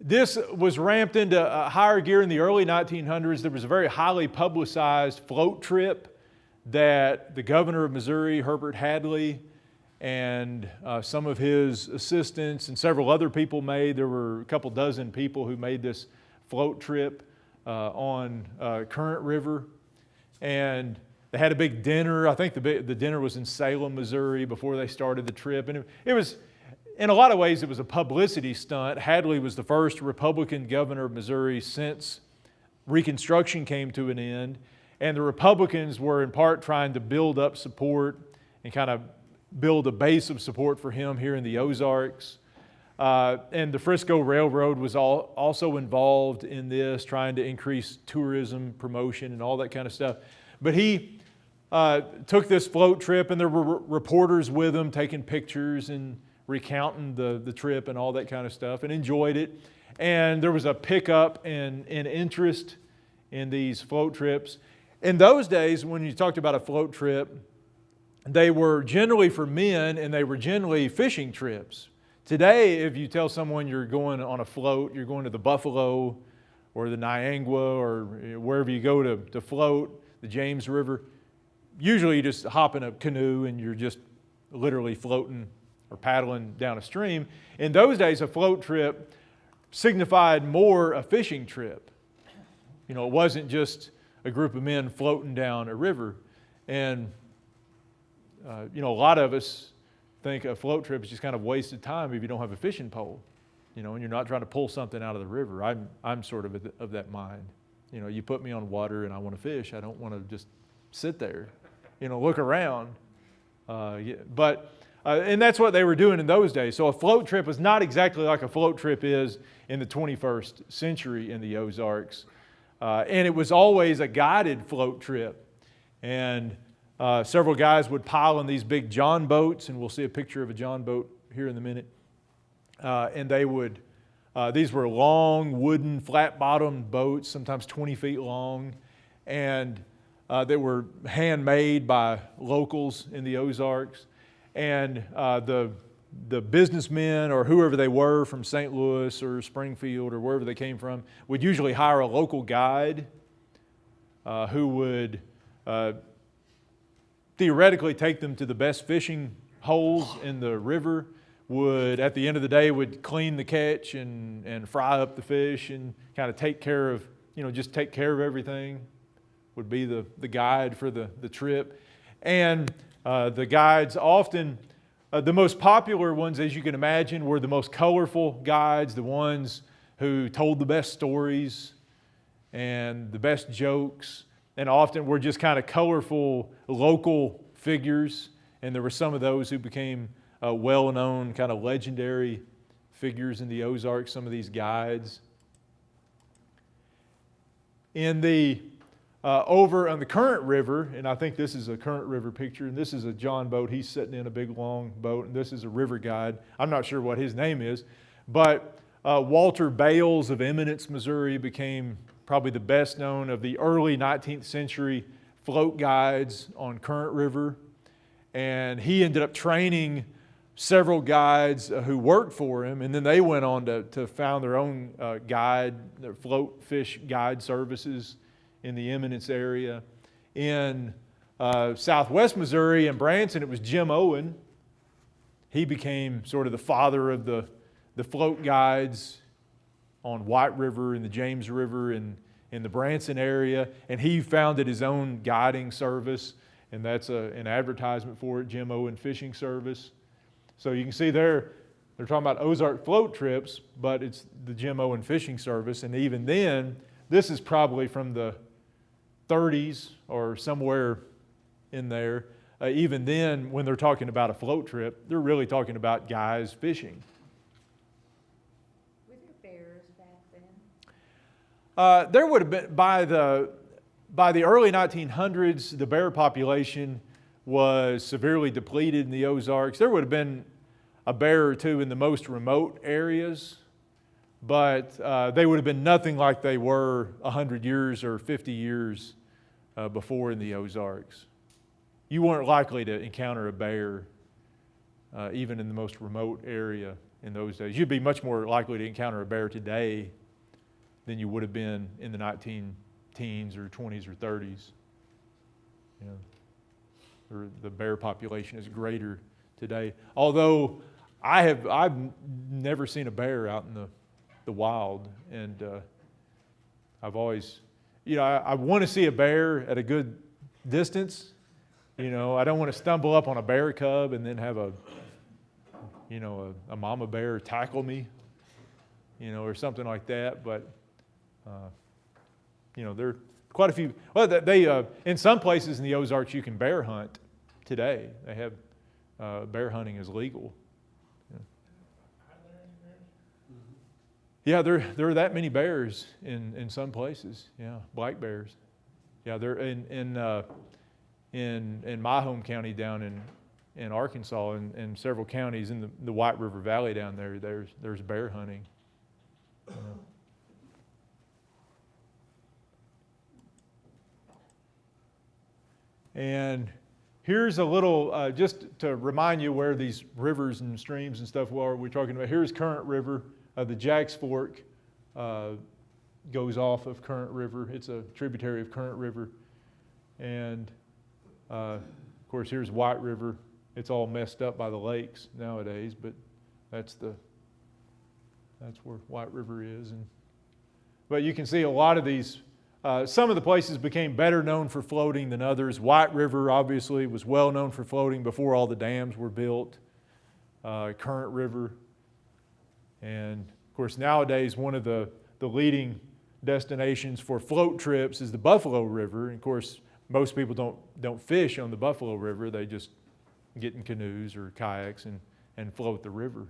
this was ramped into higher gear in the early 1900s. There was a very highly publicized float trip that the governor of Missouri, Herbert Hadley, and some of his assistants and several other people made. There were a couple dozen people who made this float trip on Current River. And they had a big dinner. I think the dinner was in Salem, Missouri before they started the trip. And it was, in a lot of ways, it was a publicity stunt. Hadley was the first Republican governor of Missouri since Reconstruction came to an end. And the Republicans were in part trying to build up support and kind of build a base of support for him here in the Ozarks. And the Frisco Railroad was also involved in this, trying to increase tourism promotion and all that kind of stuff. But he took this float trip, and there were reporters with him taking pictures and recounting the trip and all that kind of stuff, and enjoyed it. And there was a pickup in interest in these float trips. In those days, when you talked about a float trip, they were generally for men, and they were generally fishing trips. Today, if you tell someone you're going on a float, you're going to the Buffalo or the Niangua or wherever you go to float, the James River, usually you just hop in a canoe and you're just literally floating or paddling down a stream. In those days, a float trip signified more a fishing trip. You know, it wasn't just a group of men floating down a river. And, a lot of us think a float trip is just kind of wasted time if you don't have a fishing pole, and you're not trying to pull something out of the river. I'm sort of that mind. You put me on water and I want to fish. I don't want to just sit there, look around. And that's what they were doing in those days. So a float trip was not exactly like a float trip is in the 21st century in the Ozarks. And it was always a guided float trip. And several guys would pile in these big John boats, and we'll see a picture of a John boat here in a minute. And they would, these were long, wooden, flat-bottomed boats, sometimes 20 feet long, and they were handmade by locals in the Ozarks. And the businessmen or whoever they were from St. Louis or Springfield or wherever they came from would usually hire a local guide who would theoretically take them to the best fishing holes in the river, would, at the end of the day, would clean the catch and fry up the fish and kind of take care of, just take care of everything, would be the guide for the trip. And the guides often, the most popular ones, as you can imagine, were the most colorful guides, the ones who told the best stories and the best jokes, and often were just kind of colorful local figures. And there were some of those who became well-known, kind of legendary figures in the Ozarks, some of these guides. In the over on the Current River, and I think this is a Current River picture, and this is a John boat. He's sitting in a big long boat, and this is a river guide. I'm not sure what his name is, but Walter Bales of Eminence, Missouri became probably the best known of the early 19th century float guides on Current River. And he ended up training several guides who worked for him, and then they went on to found their own their float fish guide services in the Eminence area. In southwest Missouri and Branson, it was Jim Owen. He became sort of the father of the float guides on White River and the James River and in the Branson area, and he founded his own guiding service, and that's an advertisement for it, Jim Owen Fishing Service. So you can see they're talking about Ozark float trips, but it's the Jim Owen Fishing Service, and even then, this is probably from the 30s or somewhere in there. Even then, when they're talking about a float trip, they're really talking about guys fishing. Were there bears back then? There would have been, by the early 1900s, the bear population was severely depleted in the Ozarks. There would have been a bear or two in the most remote areas, but they would have been nothing like they were 100 years or 50 years before in the Ozarks. You weren't likely to encounter a bear even in the most remote area in those days. You'd be much more likely to encounter a bear today than you would have been in the 19-teens or 20s or 30s. You know, the bear population is greater today. Although I've never seen a bear out in the wild, and I've always, you know, I want to see a bear at a good distance. You know, I don't want to stumble up on a bear cub and then have a mama bear tackle me, you know, or something like that. But you know, there are quite a few. Well, they in some places in the Ozarks you can bear hunt today. They have bear hunting is legal. Yeah, there are that many bears in some places. Yeah, black bears. Yeah, they're in my home county down in Arkansas and several counties in the White River Valley down there. There's bear hunting. You know. And here's a little, just to remind you where these rivers and streams and stuff are we're talking about. Here's Current River. The Jacks Fork goes off of Current River. It's a tributary of Current River. And, of course, here's White River. It's all messed up by the lakes nowadays, but that's where White River is. But you can see a lot of these. Some of the places became better known for floating than others. White River, obviously, was well known for floating before all the dams were built. Current River. And, of course, nowadays, one of the leading destinations for float trips is the Buffalo River. And, of course, most people don't fish on the Buffalo River. They just get in canoes or kayaks and float the river.